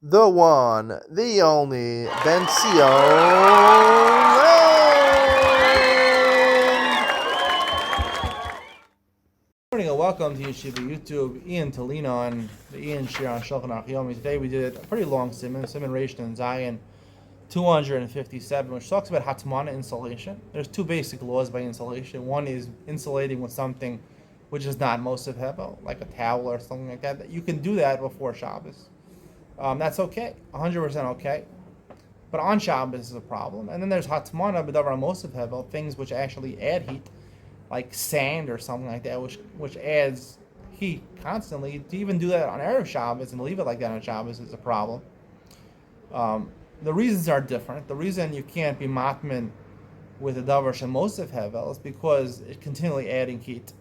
the one, the only, Ben Good morning and welcome to Yeshiva YouTube. Iyun Tolino on the Iyun Shir on Shulchan Aruch Yomi. Today we did a pretty long Simon Ration and Zion 257, which talks about Hatmana insulation. There's two basic laws by insulation. One is insulating with something which is not Mosif Hevel, like a towel or something like that. You can do that before Shabbos. That's okay, 100% okay. But on Shabbos is a problem. And then there's Hatmana B'davar Mosif Hevel, things which actually add heat, like sand or something like that, which adds heat constantly. To even do that on Erev Shabbos and leave it like that on Shabbos is a problem. The reasons are different. The reason you can't be matmin with a davar shemosif hevel is because it's continually adding heat,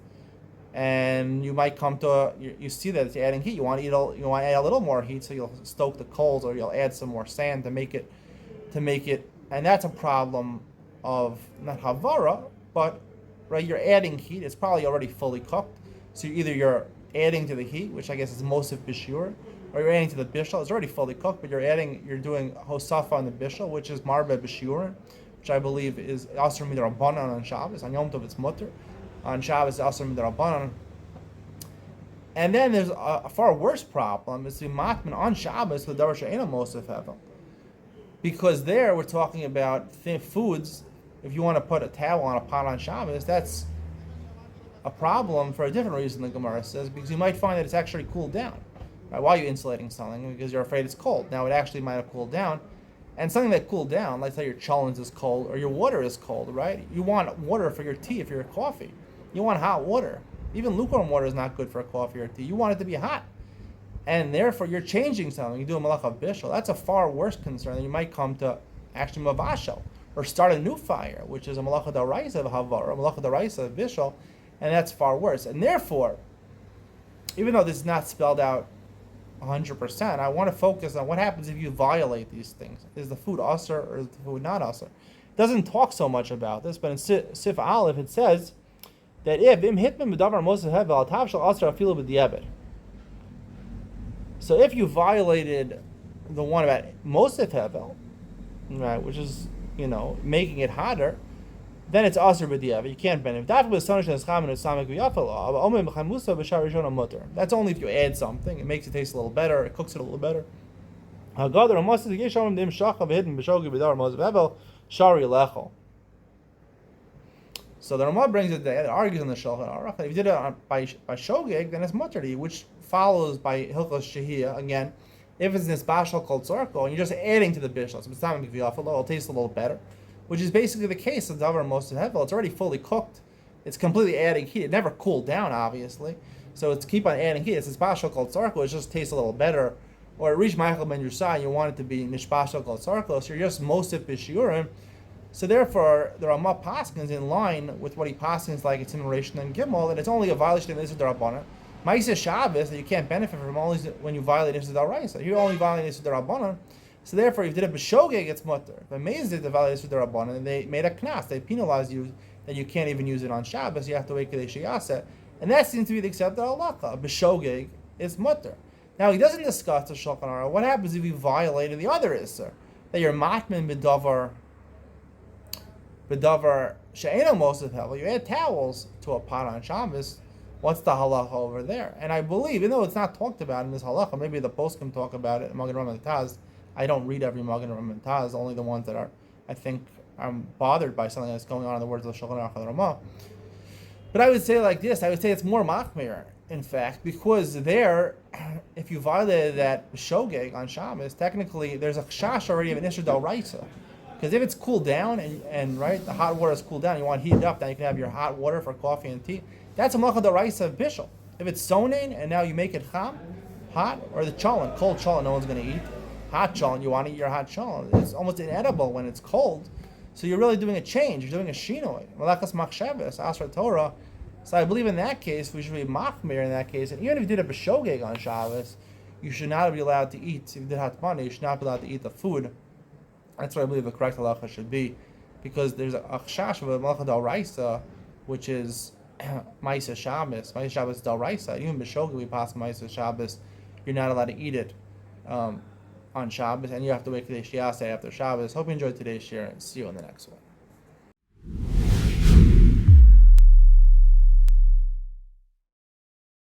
and you might come to you see that it's adding heat. You want to add a little more heat, so you'll stoke the coals, or you'll add some more sand to make it, and that's a problem of not havara, but right, you're adding heat. It's probably already fully cooked, so either you're adding to the heat, which I guess is mosif bishur, or you're adding to the bishul. It's already fully cooked, but you're doing hosafa on the bishul, which is marbe b'shiurin, which I believe is asr midrabanan on Shabbos. On Yom Tov it's mutter. On Shabbos it's asr midrabanan. And then there's a far worse problem, is the matman on Shabbos with davar she'ena mosif hevel, because there we're talking about thin foods. If you want to put a towel on a pot on Shabbos, that's a problem for a different reason, the Gemara says, because you might find that it's actually cooled down. Right? Why are you insulating something? Because you're afraid it's cold. Now it actually might have cooled down. And something that cooled down, like say your cholent is cold or your water is cold, right? You want water for your tea if you're a coffee. You want hot water. Even lukewarm water is not good for a coffee or tea. You want it to be hot. And therefore you're changing something. You do a malacha bishul. That's a far worse concern. You might come to actually mavashel, or start a new fire, which is a malacha d'oraisa of havar, a malacha d'oraisa of bishul, and that's far worse. And therefore, even though this is not spelled out 100%, I want to focus on what happens if you violate these things. Is the food usher or is the food not usher? It doesn't talk so much about this, but in Sif Aleph it says that if im hitman b'davar mosef hevel atav shel usher afilu b'diabed. So if you violated the one about mosef hevel, right, which is making it hotter, then it's aser b'diavad. You can't benefit. That's only if you add something. It makes it taste a little better. It cooks it a little better. So the Ramah brings it, it argues on the Shulchan Aruch. If you did it by shogeg, then it's mutter to you, which follows by hilchos shehiyah. Again, if it's this bashal called tzarko, and you're just adding to the bishul, so it's not going to be it'll taste a little better, which is basically the case of davar mosef hevel. It's already fully cooked. It's completely adding heat. It never cooled down, obviously, so it's keep on adding heat. It's this bashal called tzarko. It just tastes a little better. Or it reached Michael ben Yusai, you want it to be nishbashal called tzarko, so you're just mosef b'shiurim. So therefore, the Ramah paskins in line with what he paskins like it's in Rishon and Gimel, and it's only a violation of Issa D'Rabbanan. Ma'aseh Shabbos that you can't benefit from only when you violate Issa D'Oraisa. You only violate Issa D'Rabbanan. So therefore, if you did a b'shogeg, it's mutter. If amazed to violate Issa D'Rabbanan, and they made a knas, they penalized you that you can't even use it on Shabbos. You have to wait Kadesh Yaseh, and that seems to be the accepted halacha. B'shogeg is mutter. Now he doesn't discuss the Shulchan Aruch. What happens if you violated the other Issa, that you're matmin b'davar she'ena mosef hevel? You add towels to a pot on Shabbos. What's the halacha over there? And I believe, even though it's not talked about in this halacha, maybe the post can talk about it. Magen Ram and Taz. I don't read every Magen Ram and Taz, only the ones that I think I'm bothered by something that's going on in the words of the Shulchan Aruch and the Ramah. But I would say like this. I would say it's more machmir, in fact, because there, if you violated that shogeg on Shabbos, technically there's a chash already of an isher d'oraisa. Because if it's cooled down and right, the hot water is cooled down, you want to heat it up, then you can have your hot water for coffee and tea. That's a malacha d'oraisa of bishul. If it's sonain and now you make it cham, hot, or the cholent, cold cholent, no one's going to eat. Hot cholent, you want to eat your hot cholent. It's almost inedible when it's cold. So you're really doing a change. You're doing a shinoi. Malachas machshavas, asra Torah. So I believe in that case, we should be machmir in that case. And even if you did a b'shogeg on Shabbos, you should not be allowed to eat. If you did hatmana, you should not be allowed to eat the food. That's what I believe the correct halacha should be, because there's a chash of a malacha d'oraisa, which is Ma'aseh Shabbos. Ma'aseh Shabbos d'oraisa. Even b'shogeg we pass Ma'aseh Shabbos, you're not allowed to eat it. on Shabbos, and you have to wait Kedei Shiaseh after Shabbos. Hope you enjoyed today's share, and see you in the next one.